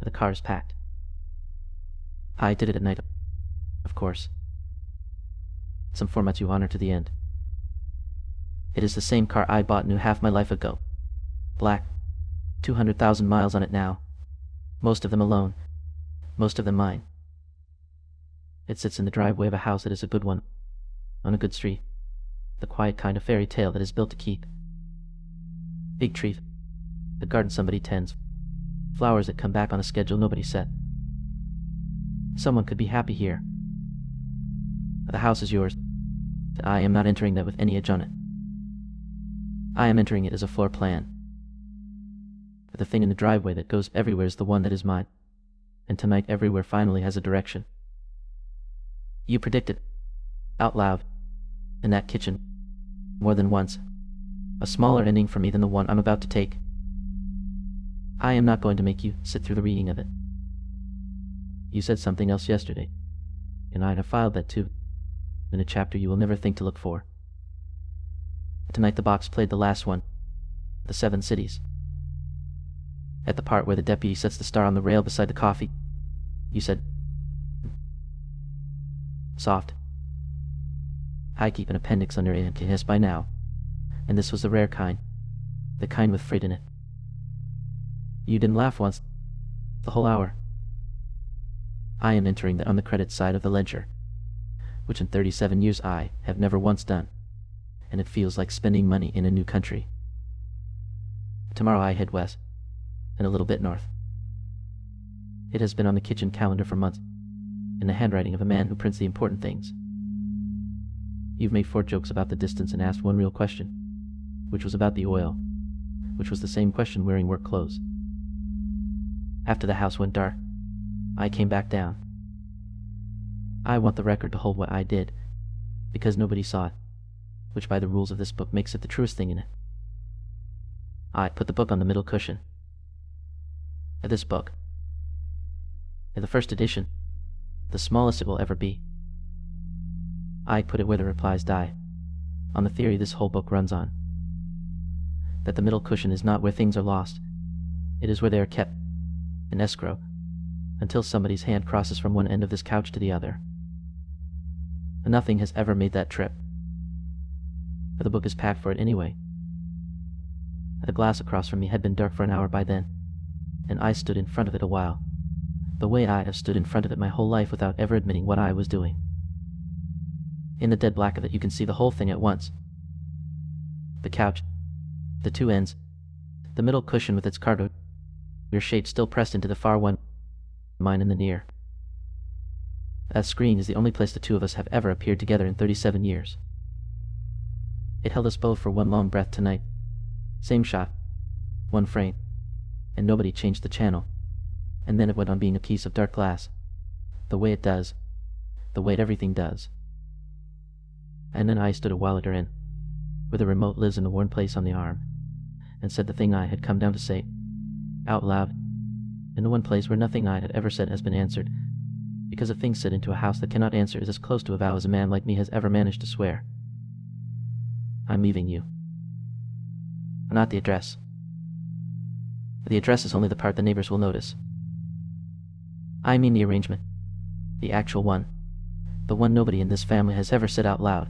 The car is packed. I did it at night, of course. Some formats you honor to the end. It is the same car I bought new half my life ago. Black. 200,000 miles on it now. Most of them alone. Most of them mine. It sits in the driveway of a house that is a good one. On a good street. The quiet kind of fairy tale that is built to keep. Big tree. The garden somebody tends. Flowers that come back on a schedule nobody set. Someone could be happy here. The house is yours. I am not entering that with any edge on it. I am entering it as a floor plan. But the thing in the driveway that goes everywhere is the one that is mine. And tonight everywhere finally has a direction. You predicted, out loud, in that kitchen, more than once, a smaller ending for me than the one I'm about to take. I am not going to make you sit through the reading of it. You said something else yesterday, and I'd have filed that too, in a chapter you will never think to look for. Tonight the box played the last one, the 7 cities. At the part where the deputy sets the star on the rail beside the coffee, you said, soft. I keep an appendix under it by now, and this was the rare kind, the kind with freight in it. You didn't laugh once, the whole hour. I am entering that on the credit side of the ledger, which in 37 years I have never once done, and it feels like spending money in a new country. Tomorrow I head west, and a little bit north. It has been on the kitchen calendar for months, in the handwriting of a man who prints the important things. You've made 4 jokes about the distance and asked one real question, which was about the oil, which was the same question wearing work clothes. After the house went dark, I came back down. I want the record to hold what I did, because nobody saw it, which by the rules of this book makes it the truest thing in it. I put the book on the middle cushion. This book, in the first edition, the smallest it will ever be. I put it where the replies die, on the theory this whole book runs on. That the middle cushion is not where things are lost. It is where they are kept, in escrow, until somebody's hand crosses from one end of this couch to the other. Nothing has ever made that trip. But the book is packed for it anyway. The glass across from me had been dark for an hour by then, and I stood in front of it a while, the way I have stood in front of it my whole life without ever admitting what I was doing. In the dead black of it you can see the whole thing at once. The couch, the 2 ends, the middle cushion with its cardboard, your shape still pressed into the far one, mine in the near. That screen is the only place the 2 of us have ever appeared together in 37 years. It held us both for one long breath tonight. Same shot, one frame, and nobody changed the channel. And then it went on being a piece of dark glass, the way it does, the way everything does. And then I stood a while at her end, where the remote lives in the worn place on the arm, and said the thing I had come down to say, out loud, in the one place where nothing I had ever said has been answered, because a thing said into a house that cannot answer is as close to a vow as a man like me has ever managed to swear. I'm leaving you. Not the address. The address is only the part the neighbors will notice. I mean the arrangement, the actual one, the one nobody in this family has ever said out loud.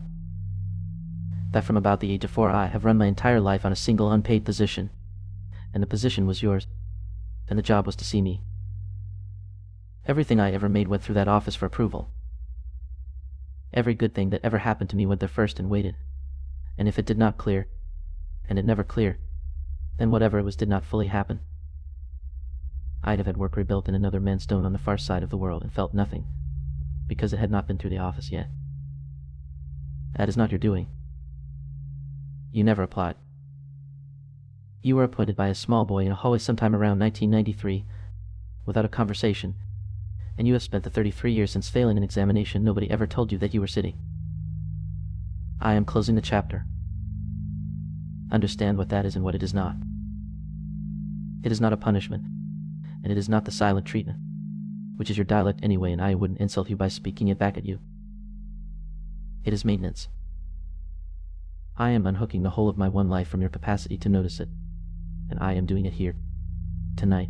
That from about the age of 4 I have run my entire life on a single unpaid position, and the position was yours, and the job was to see me. Everything I ever made went through that office for approval. Every good thing that ever happened to me went there first and waited, and if it did not clear, and it never cleared, then whatever it was did not fully happen. I'd have had work rebuilt in another man's stone on the far side of the world and felt nothing, because it had not been through the office yet. That is not your doing. You never applied. You were appointed by a small boy in a hallway sometime around 1993, without a conversation, and you have spent the 33 years since failing an examination nobody ever told you that you were sitting. I am closing the chapter. Understand what that is and what it is not. It is not a punishment, and it is not the silent treatment, which is your dialect anyway, and I wouldn't insult you by speaking it back at you. It is maintenance. I am unhooking the whole of my one life from your capacity to notice it, and I am doing it here, tonight,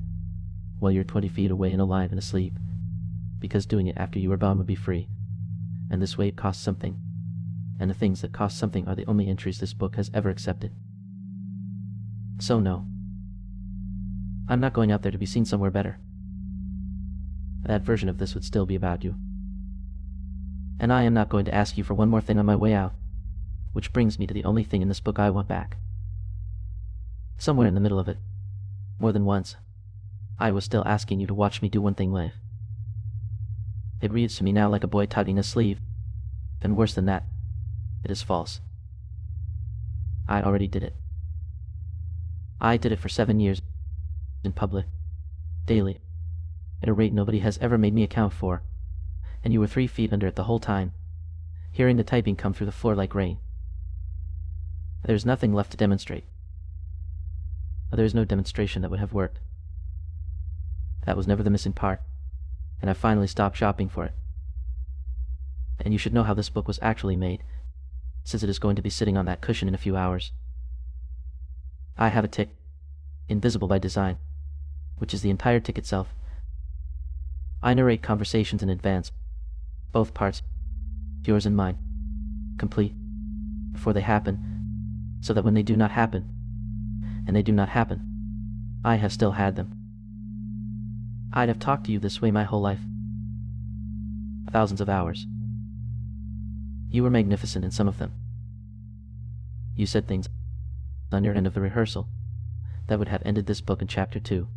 while you're 20 feet away and alive and asleep, because doing it after you were bound would be free, and this way it costs something, and the things that cost something are the only entries this book has ever accepted. So no, I'm not going out there to be seen somewhere better. That version of this would still be about you. And I am not going to ask you for one more thing on my way out, which brings me to the only thing in this book I want back. Somewhere in the middle of it, more than once, I was still asking you to watch me do one thing live. It reads to me now like a boy tugging a sleeve, and worse than that, it is false. I already did it. I did it for 7 years, in public, daily, at a rate nobody has ever made me account for, and you were 3 feet under it the whole time, hearing the typing come through the floor like rain. There's nothing left to demonstrate. There's no demonstration that would have worked. That was never the missing part, and I finally stopped shopping for it. And you should know how this book was actually made, since it is going to be sitting on that cushion in a few hours. I have a tick, invisible by design, which is the entire tick itself. I narrate conversations in advance, both parts, yours and mine, complete, before they happen, so that when they do not happen, and they do not happen, I have still had them. I'd have talked to you this way my whole life. Thousands of hours. You were magnificent in some of them. You said things on your end of the rehearsal that would have ended this book in chapter 2.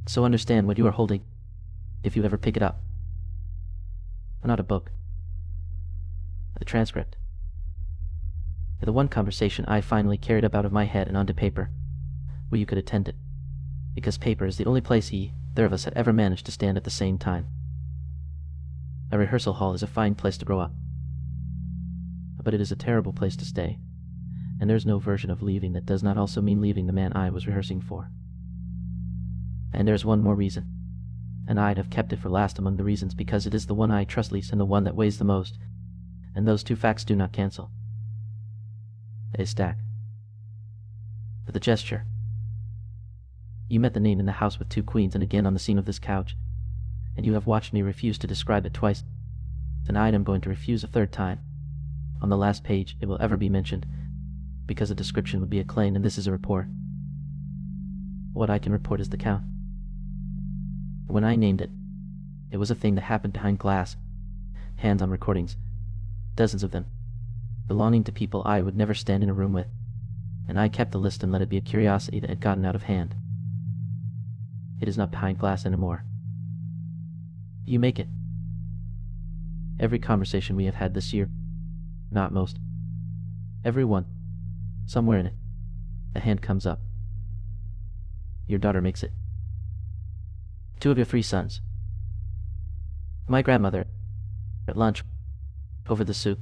So understand what you are holding if you ever pick it up. Not a book. A transcript. The one conversation I finally carried up out of my head and onto paper, where you could attend it, because paper is the only place either of us had ever managed to stand at the same time. A rehearsal hall is a fine place to grow up, but it is a terrible place to stay, and there's no version of leaving that does not also mean leaving the man I was rehearsing for. And there's one more reason, and I'd have kept it for last among the reasons because it is the one I trust least and the one that weighs the most, and those two facts do not cancel. They stack. But the gesture. You met the name in the house with 2 queens and again on the scene of this couch, and you have watched me refuse to describe it twice. Tonight I'm going to refuse a 3rd time. On the last page it will ever be mentioned, because a description would be a claim and this is a report. What I can report is the count. When I named it, it was a thing that happened behind glass, hands on recordings, dozens of them, belonging to people I would never stand in a room with, and I kept the list and let it be a curiosity that had gotten out of hand. It is not behind glass anymore. You make it. Every conversation we have had this year, not most, every one, somewhere in it, a hand comes up. Your daughter makes it. 2 of your 3 sons. My grandmother, at lunch, over the soup,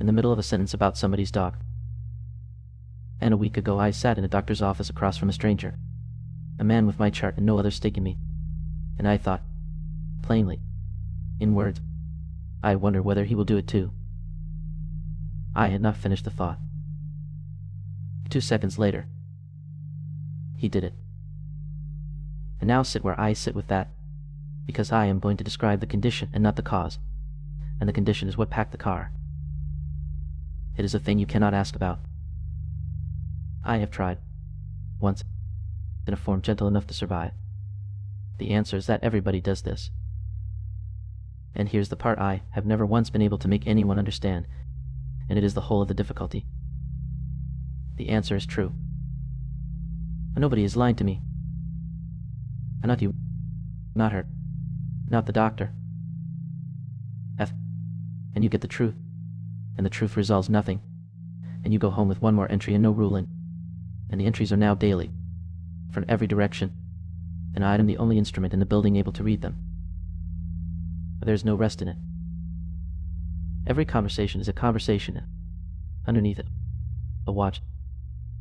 in the middle of a sentence about somebody's dog. And a week ago I sat in a doctor's office across from a stranger, a man with my chart and no other stake in me, and I thought, plainly, in words, I wonder whether he will do it too. I had not finished the thought. 2 seconds later, he did it. And now sit where I sit with that, because I am going to describe the condition and not the cause, and the condition is what packed the car. It is a thing you cannot ask about. I have tried, once, in a form gentle enough to survive. The answer is that everybody does this. And here's the part I have never once been able to make anyone understand, and it is the whole of the difficulty. The answer is true. Nobody is lying to me. And not you, not her, not the doctor. And you get the truth, and the truth resolves nothing, and you go home with one more entry and no ruling, and the entries are now daily, from every direction, and I am the only instrument in the building able to read them. There's no rest in it. Every conversation is a conversation, underneath it, a watch,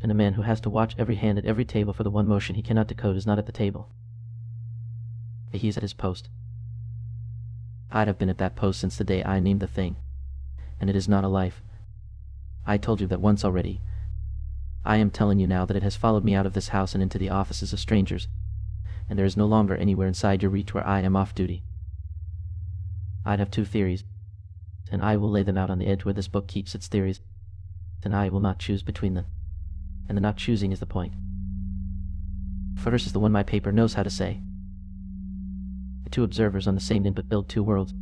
and a man who has to watch every hand at every table for the one motion he cannot decode is not at the table. He is at his post. I'd have been at that post since the day I named the thing, and it is not a life. I told you that once already. I am telling you now that it has followed me out of this house and into the offices of strangers, and there is no longer anywhere inside your reach where I am off duty. I'd have two theories, and I will lay them out on the edge where this book keeps its theories, and I will not choose between them. And the not choosing is the point. First is the one my paper knows how to say. The two observers on the same input build two worlds,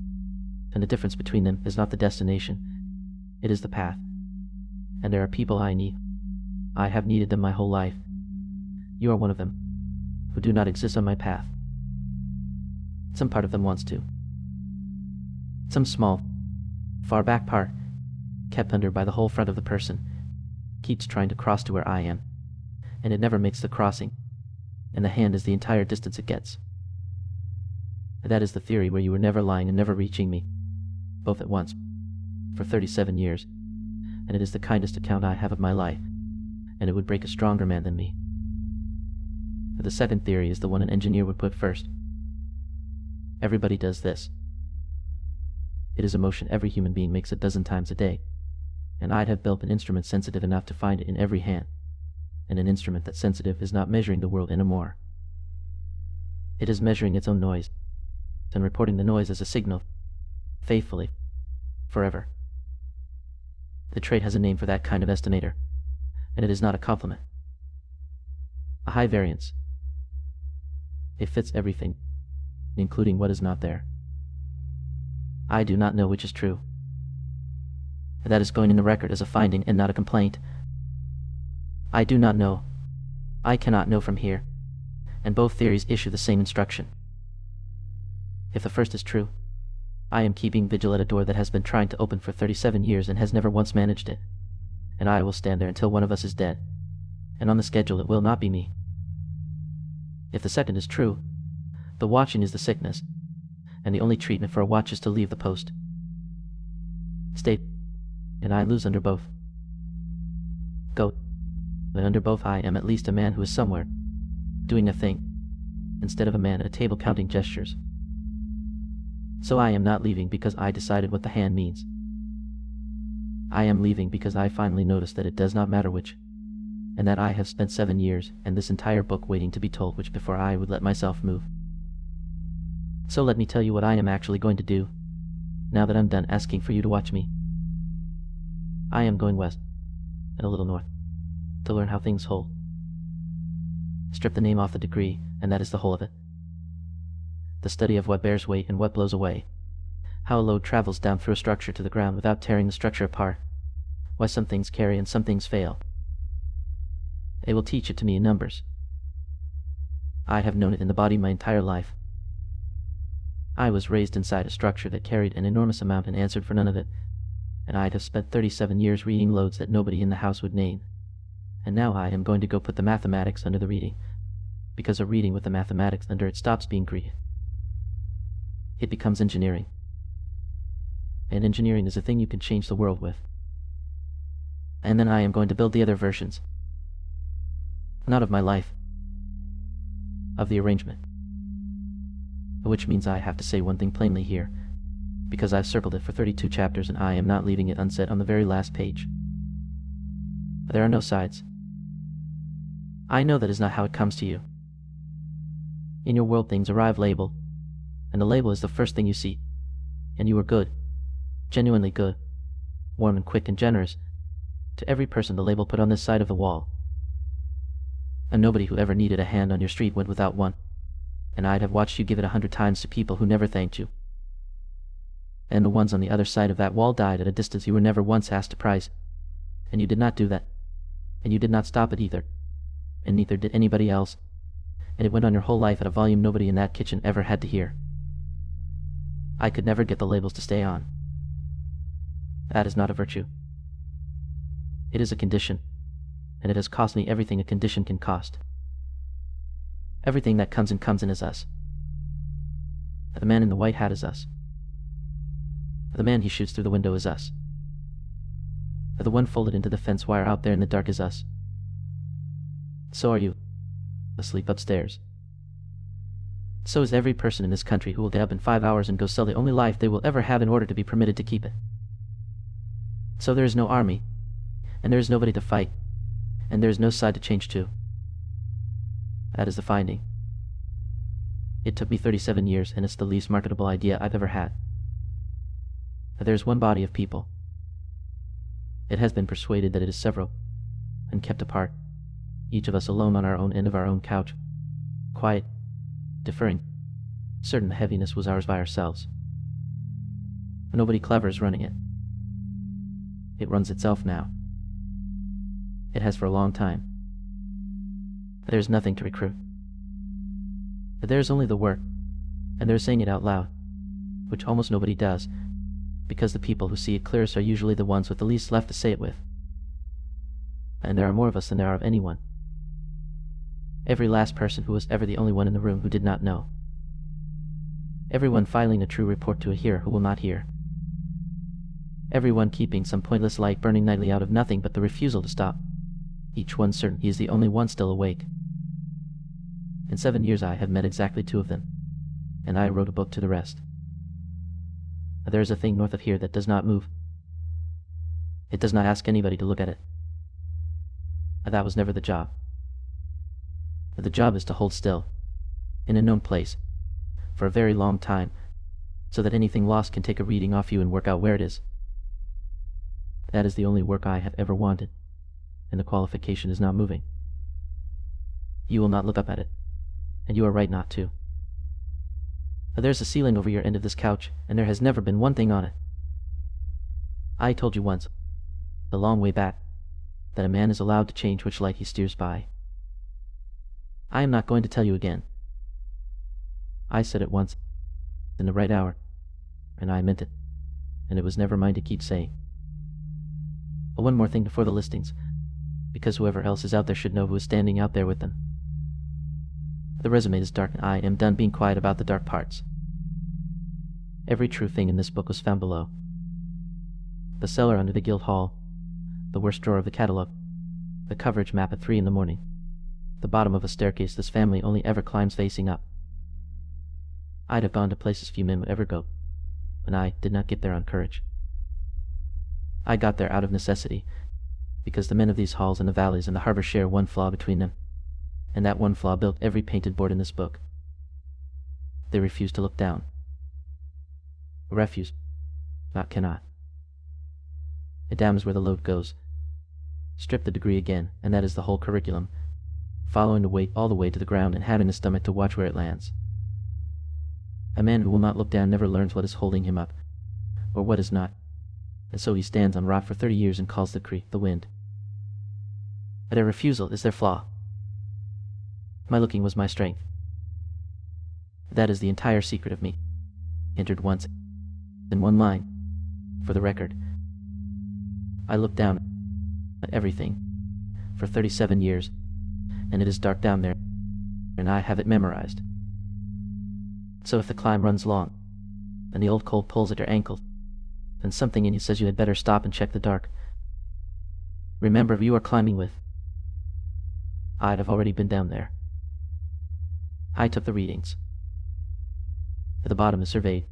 and the difference between them is not the destination, it is the path. And there are people I need. I have needed them my whole life. You are one of them, who do not exist on my path. Some part of them wants to. Some small, far back part, kept under by the whole front of the person, keeps trying to cross to where I am, and it never makes the crossing, and the hand is the entire distance it gets. That is the theory where you were never lying and never reaching me, both at once, for 37 years, and it is the kindest account I have of my life, and it would break a stronger man than me. The second theory is the one an engineer would put first. Everybody does this. It is a motion every human being makes a dozen times a day, and I'd have built an instrument sensitive enough to find it in every hand, and an instrument that sensitive is not measuring the world anymore. It is measuring its own noise, and reporting the noise as a signal, faithfully, forever. The trade has a name for that kind of estimator, and it is not a compliment. A high variance. It fits everything, including what is not there. I do not know which is true. That is going in the record as a finding and not a complaint. I do not know. I cannot know from here, and both theories issue the same instruction. If the first is true, I am keeping vigil at a door that has been trying to open for 37 years and has never once managed it, and I will stand there until one of us is dead, and on the schedule it will not be me. If the second is true, the watching is the sickness, and the only treatment for a watch is to leave the post. Stay, and I lose under both. Go, and under both I am at least a man who is somewhere, doing a thing, instead of a man at a table counting gestures. So I am not leaving because I decided what the hand means. I am leaving because I finally noticed that it does not matter which, and that I have spent 7 years and this entire book waiting to be told which before I would let myself move. So let me tell you what I am actually going to do, now that I'm done asking for you to watch me. I am going west, and a little north, to learn how things hold. Strip the name off the degree, and that is the whole of it. The study of what bears weight and what blows away, how a load travels down through a structure to the ground without tearing the structure apart, why some things carry and some things fail. They will teach it to me in numbers. I have known it in the body my entire life. I was raised inside a structure that carried an enormous amount and answered for none of it, and I'd have spent 37 years reading loads that nobody in the house would name. And now I am going to go put the mathematics under the reading, because a reading with the mathematics under it stops being Greek. It becomes engineering. And engineering is a thing you can change the world with. And then I am going to build the other versions. Not of my life. Of the arrangement. Which means I have to say one thing plainly here, because I've circled it for 32 chapters and I am not leaving it unsaid on the very last page. There are no sides. I know that is not how it comes to you. In your world things arrive labeled, and the label is the first thing you see, and you are good, genuinely good, warm and quick and generous, to every person the label put on this side of the wall. And nobody who ever needed a hand on your street went without one, and I'd have watched you give it 100 times to people who never thanked you. And the ones on the other side of that wall died at a distance you were never once asked to price, and you did not do that, and you did not stop it either, and neither did anybody else, and it went on your whole life at a volume nobody in that kitchen ever had to hear. I could never get the labels to stay on. That is not a virtue. It is a condition, and it has cost me everything a condition can cost. Everything that comes in is us. The man in the white hat is us. The man he shoots through the window is us. The one folded into the fence wire out there in the dark is us. So are you, asleep upstairs. So is every person in this country who will get up in 5 hours and go sell the only life they will ever have in order to be permitted to keep it. So there is no army, and there is nobody to fight, and there is no side to change to. That is the finding. It took me 37 years, and it's the least marketable idea I've ever had. There's one body of people. It has been persuaded that it is several, and kept apart, each of us alone on our own end of our own couch, quiet, deferring, certain the heaviness was ours by ourselves. Nobody clever is running it. It runs itself now. It has for a long time. There's nothing to recruit. There's only the work, and they're saying it out loud, which almost nobody does, because the people who see it clearest are usually the ones with the least left to say it with. And there are more of us than there are of anyone. Every last person who was ever the only one in the room who did not know. Everyone filing a true report to a hearer who will not hear. Everyone keeping some pointless light burning nightly out of nothing but the refusal to stop. Each one certain he is the only one still awake. In 7 years I have met exactly 2 of them, and I wrote a book to the rest. There is a thing north of here that does not move. It does not ask anybody to look at it. That was never the job. The job is to hold still, in a known place, for a very long time, so that anything lost can take a reading off you and work out where it is. That is the only work I have ever wanted, and the qualification is not moving. You will not look up at it, and you are right not to. There's a ceiling over your end of this couch, and there has never been one thing on it. I told you once, a long way back, that a man is allowed to change which light he steers by. I am not going to tell you again. I said it once, in the right hour, and I meant it, and it was never mine to keep saying. One more thing before the listings, because whoever else is out there should know who is standing out there with them. The resume is dark, and I am done being quiet about the dark parts. Every true thing in this book was found below. The cellar under the guild hall, the worst drawer of the catalog, the coverage map at 3 in the morning, the bottom of a staircase this family only ever climbs facing up. I'd have gone to places few men would ever go, and I did not get there on courage. I got there out of necessity, because the men of these halls and the valleys and the harbor share one flaw between them, and that one flaw built every painted board in this book. They refuse to look down. Refuse, not cannot. Down is where the load goes. Strip the degree again, and that is the whole curriculum, following the weight all the way to the ground and having the stomach to watch where it lands. A man who will not look down never learns what is holding him up, or what is not, and so he stands on rock for 30 years and calls the creek the wind. Their refusal is their flaw. My looking was my strength. That is the entire secret of me. Entered once, in one line, for the record. I looked down at everything for 37 years, and it is dark down there, and I have it memorized. So if the climb runs long, and the old cold pulls at your ankles, then something in you says you had better stop and check the dark. Remember who you are climbing with. I'd have already been down there. I took the readings. The bottom is surveyed,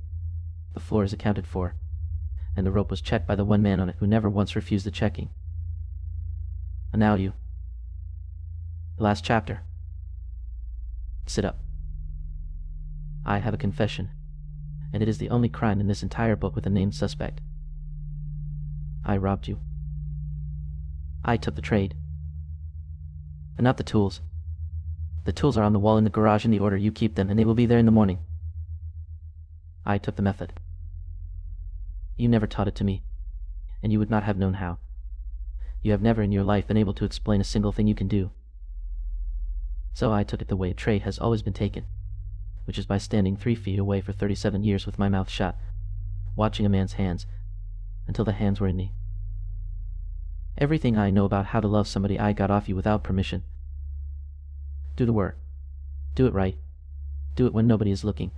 the floor is accounted for, and the rope was checked by the one man on it who never once refused the checking. And now you. The last chapter. Sit up. I have a confession, and it is the only crime in this entire book with a named suspect. I robbed you. I took the trade. And not the tools. The tools are on the wall in the garage in the order you keep them, and they will be there in the morning. I took the method. You never taught it to me, and you would not have known how. You have never in your life been able to explain a single thing you can do. So I took it the way a trade has always been taken, which is by standing 3 feet away for 37 years with my mouth shut, watching a man's hands, until the hands were in me. Everything I know about how to love somebody I got off you without permission. Do the work. Do it right. Do it when nobody is looking.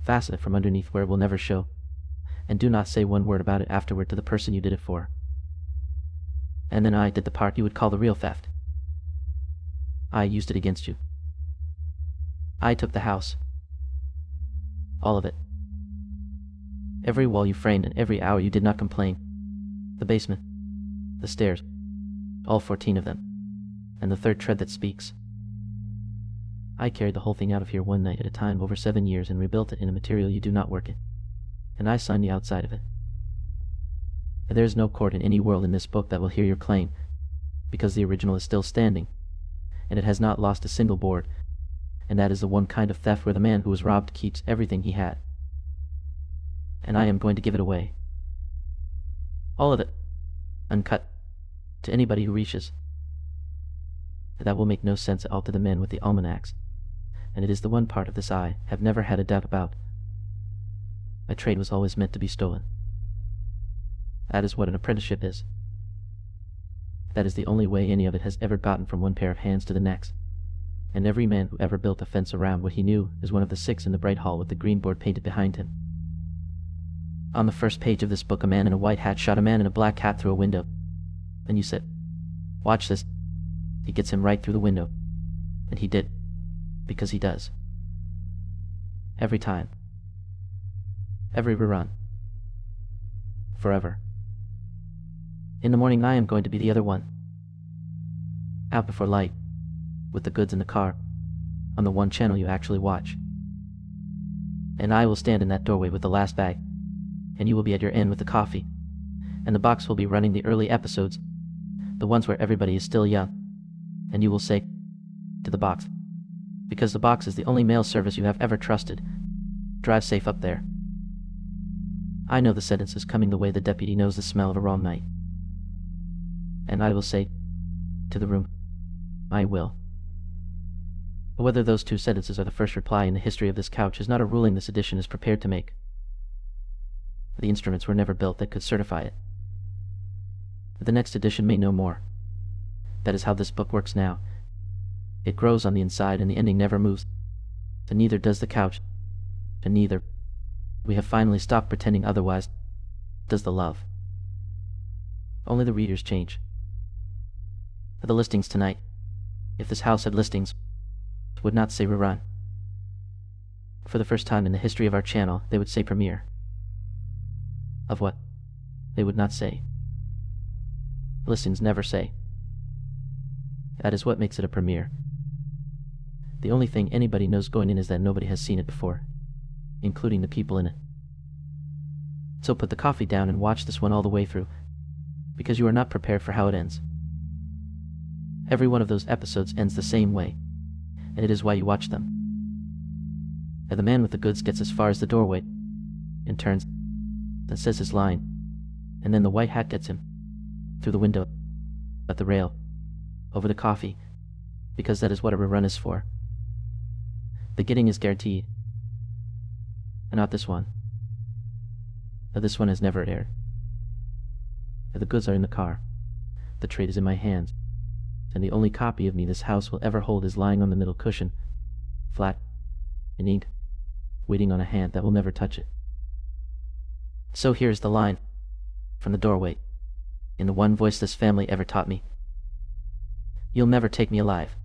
Fasten it from underneath where it will never show, and do not say one word about it afterward to the person you did it for. And then I did the part you would call the real theft. I used it against you. I took the house. All of it. Every wall you framed and every hour you did not complain. The basement. The stairs. All 14 of them. And the third tread that speaks. I carried the whole thing out of here one night at a time over 7 years and rebuilt it in a material you do not work in. And I signed the outside of it. There is no court in any world in this book that will hear your claim, because the original is still standing, and it has not lost a single board, and that is the one kind of theft where the man who was robbed keeps everything he had. And I am going to give it away. All of it, uncut, to anybody who reaches. That will make no sense at all to the men with the almanacs, and it is the one part of this I have never had a doubt about. My trade was always meant to be stolen. That is what an apprenticeship is. That is the only way any of it has ever gotten from one pair of hands to the next, and every man who ever built a fence around what he knew is one of the 6 in the bright hall with the green board painted behind him. On the first page of this book, a man in a white hat shot a man in a black hat through a window, and you said, "Watch this. He gets him right through the window." And he did, because he does. Every time. Every rerun. Forever. In the morning I am going to be the other one. Out before light, with the goods in the car, on the one channel you actually watch. And I will stand in that doorway with the last bag, and you will be at your end with the coffee, and the box will be running the early episodes, the ones where everybody is still young, and you will say to the box, because the box is the only mail service you have ever trusted, "Drive safe up there." I know the sentence is coming the way the deputy knows the smell of a raw night. And I will say to the room, "I will." But whether those 2 sentences are the first reply in the history of this couch is not a ruling this edition is prepared to make. The instruments were never built that could certify it. The next edition may know more. That is how this book works now. It grows on the inside and the ending never moves. And neither does the couch. And neither, we have finally stopped pretending otherwise, does the love. Only the readers change. The listings tonight, if this house had listings, would not say rerun. For the first time in the history of our channel, they would say premiere. Of what? They would not say. Listings never say. That is what makes it a premiere. The only thing anybody knows going in is that nobody has seen it before, including the people in it. So put the coffee down and watch this one all the way through, because you are not prepared for how it ends. Every one of those episodes ends the same way, and it is why you watch them. And the man with the goods gets as far as the doorway, and turns, and says his line, and then the white hat gets him, through the window, at the rail, over the coffee, because that is what a rerun is for. The getting is guaranteed. And not this one. Now this one has never aired. And the goods are in the car. The trade is in my hands. And the only copy of me this house will ever hold is lying on the middle cushion, flat, in ink, waiting on a hand that will never touch it. So here is the line, from the doorway, in the one voice this family ever taught me. "You'll never take me alive."